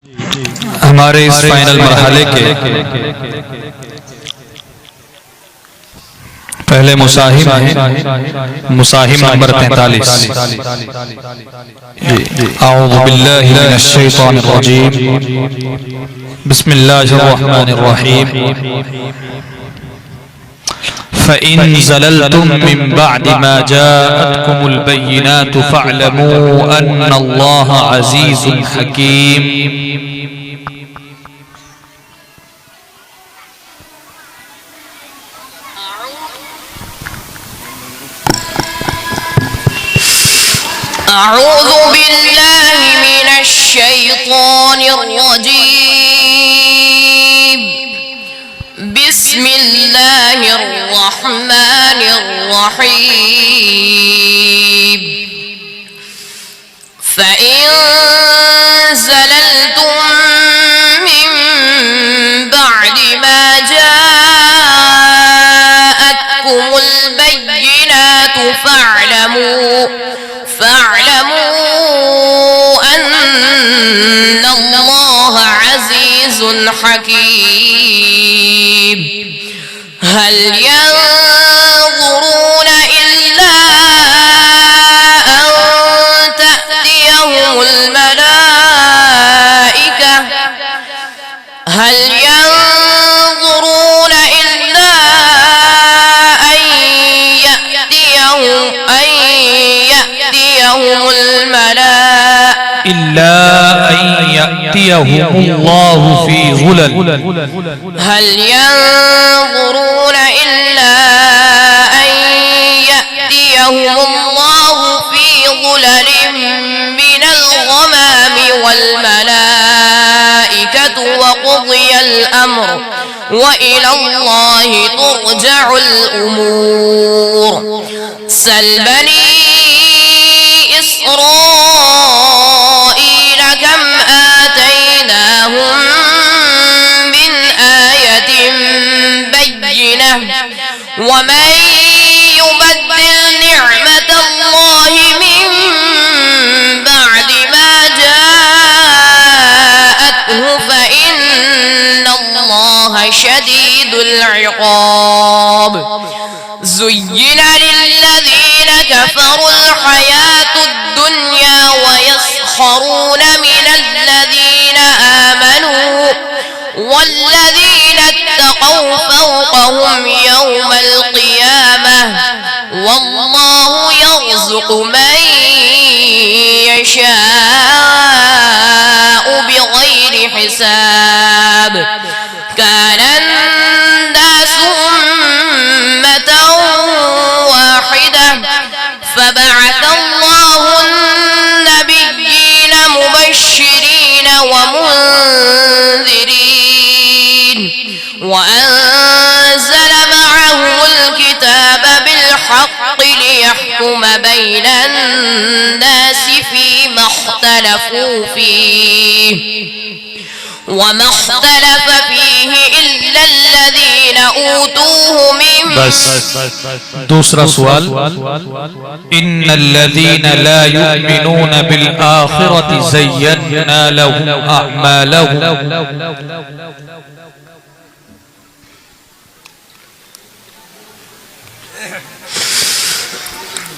हमारे इस फाइनल मरहले के पहले मुसाहिम है, मुसाहिम नंबर 43। अऊज़ु बिल्लाहि मिनश शैतानिर रजीम, बिस्मिल्लाहिर रहमानिर रहीम। फ़इन ज़ललतुम मिन बअदि मा जाअतकुमुल बय्यिनातु फ़अलमू अन्नल्लाह अज़ीज़ुन हकीम। أعوذ بالله من الشيطان الرجيم، بسم الله الرحمن الرحيم. فإن زللتم من بعد ما جاءتكم البينات فاعلموا أن الله عزيز حكيم. هل ينظرون إلا أن تأتيهم الملائكة إلا أن يأتيهم الله في ظلل. هل ينظرون إلا أن يأتيهم الله في ظلل من الغمام والملائكة وقضي الأمر وإلى الله ترجع الأمور. سل بني إسرائيل كم آتيناهم من آية بينة ومن يبدل نعمة الله من بعد ما جاءته فإن الله شديد العقاب. زين للذين كفروا الحياة الدنيا ويسخرون من الذين آمنوا والذين اتقوا فوقهم يوم القيامة والله يرزق من يشاء بغير حساب. كان الناس أمة واحدة فبعث الله النبيين مبشرين ومنذرين وأنزل معهم الكتاب بالحق ليحكم بين الناس فيما اختلفوا فيه وما اختلف فيه إلا الذين أوتوه من. बस दूसरा सवाल, إن الذين لا يؤمنون بالآخرة زينا لهم أعمالهم.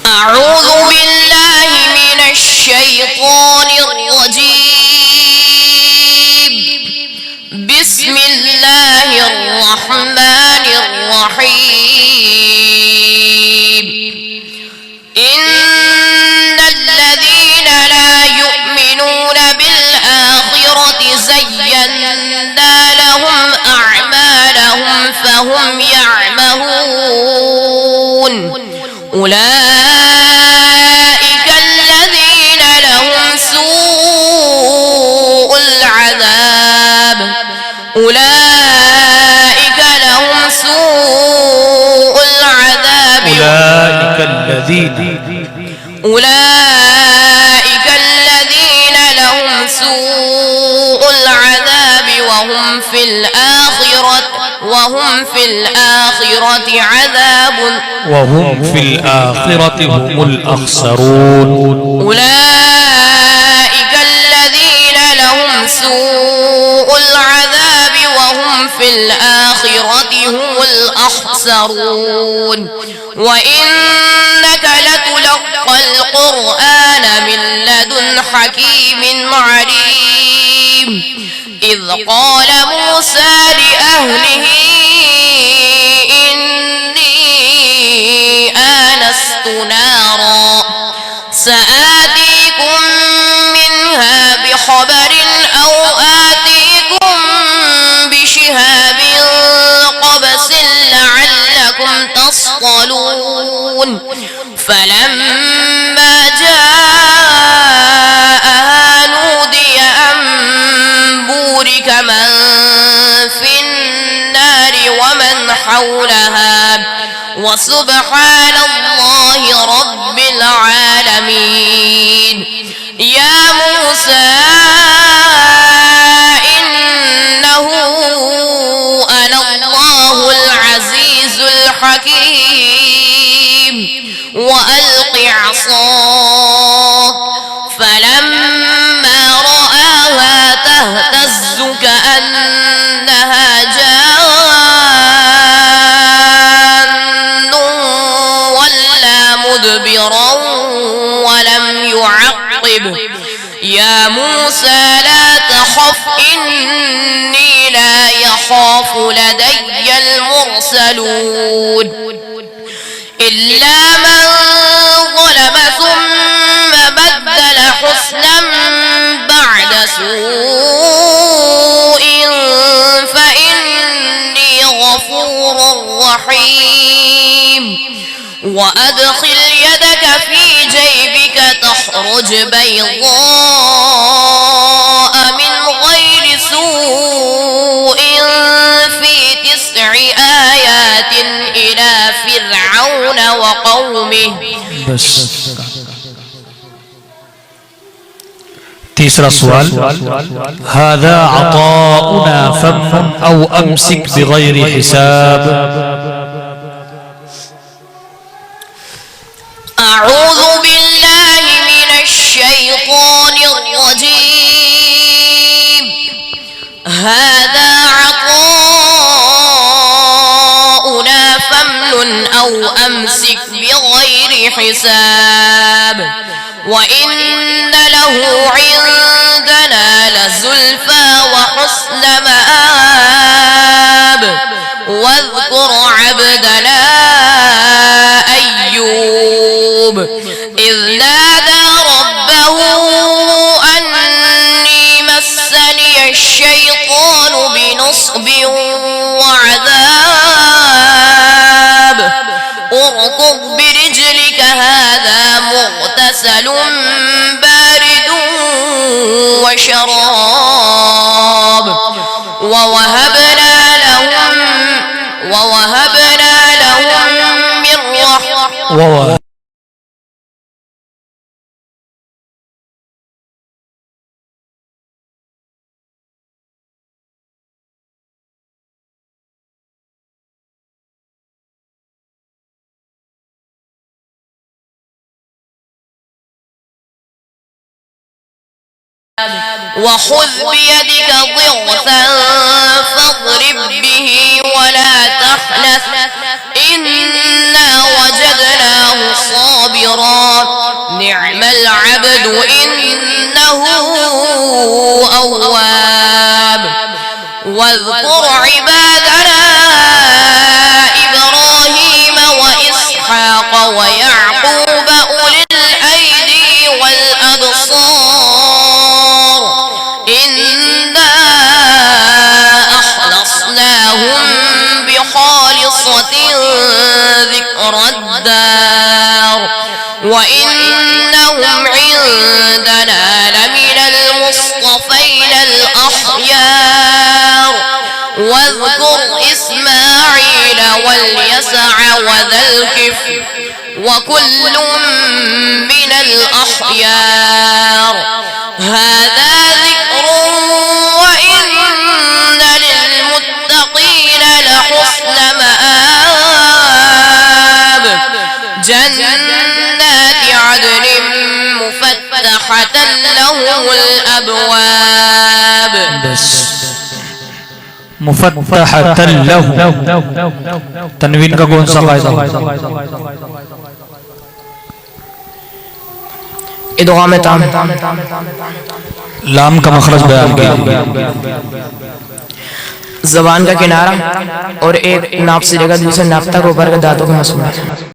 أعوذ بالله من الشيطان الرجيم، بسم الله الرحمن الرحيم. إن الذين لا يؤمنون بالآخرة زينا لهم أعمالهم فهم يعمهون. أولئك الذين لهم سوء العذاب أولئك الذين لهم سوء العذاب وهم في الآخرة هم الأخسرون. أولئك الذين لهم سوء سوء العذاب وهم في الآخرة هم الأخسرون وإنك لتلقى القرآن من لدن حكيم عليم إذ قال موسى لأهله إني آنست نارا سآتيكم منها بخبر أو آتيكم بشهاب قبس لعلكم تصطلون فلما جاءها نودي أن بورك من في النار ومن حولها وسبحان الله رب العالمين يا موسى إنه أنا الله العزيز الحكيم وألق عصاك فلما رآها تهتز كأنها جان ولا مدبرا ولم يعقب يا موسى لا تخف إني لا يخاف لدي المرسلون إلا من ظلم ثم بدل حسنا بعد سوء فإني غفور رحيم وأدخل يدك في جيبك تخرج بيضاء من غير سوء في 9 آيات إلى فرعون وقومه بس تيسرا سوال هذا عطاؤنا فمن أو أمسك بغير حساب أعوذ بالله من الشيطان الرجيم هذا عطاؤنا فامنن أو أمسك بغير حساب وإن له عندنا لزلفى وحسن مآب واذكر عبدنا أيوب إذ نادى ربه أني مسني الشيطان بنصب وعذاب اركض برجلك هذا مغتسل بارد وشراب ووهبنا لهم من رحمة وخذ بيدك ضغثا فاضرب به ولا تحنث إنا وجدناه صابرا نعم العبد إنه أواب واذكر عبادنا إبراهيم وإسحاق ويعقوب أولي الأيدي والأبصار إنا أخلصناهم بخالصة ذكر الدار وإنهم عندنا لمن المصطفين الأخيار واذكر إسماعيل واليسع وذا الكفل وكل من الأخيار هذا ذكر وإن للمتقين لحسن مآب جنات عدن مفتحة لهم الأبواب मुफत्तहतन लहू, तनवीन का कौन सा कायदा? इदगाम ताम, लाम का मखरज बयान किया। जबान का किनारा और एक नाप से जगह दूसरे नाप तक ऊपर के दांतों का मसूला।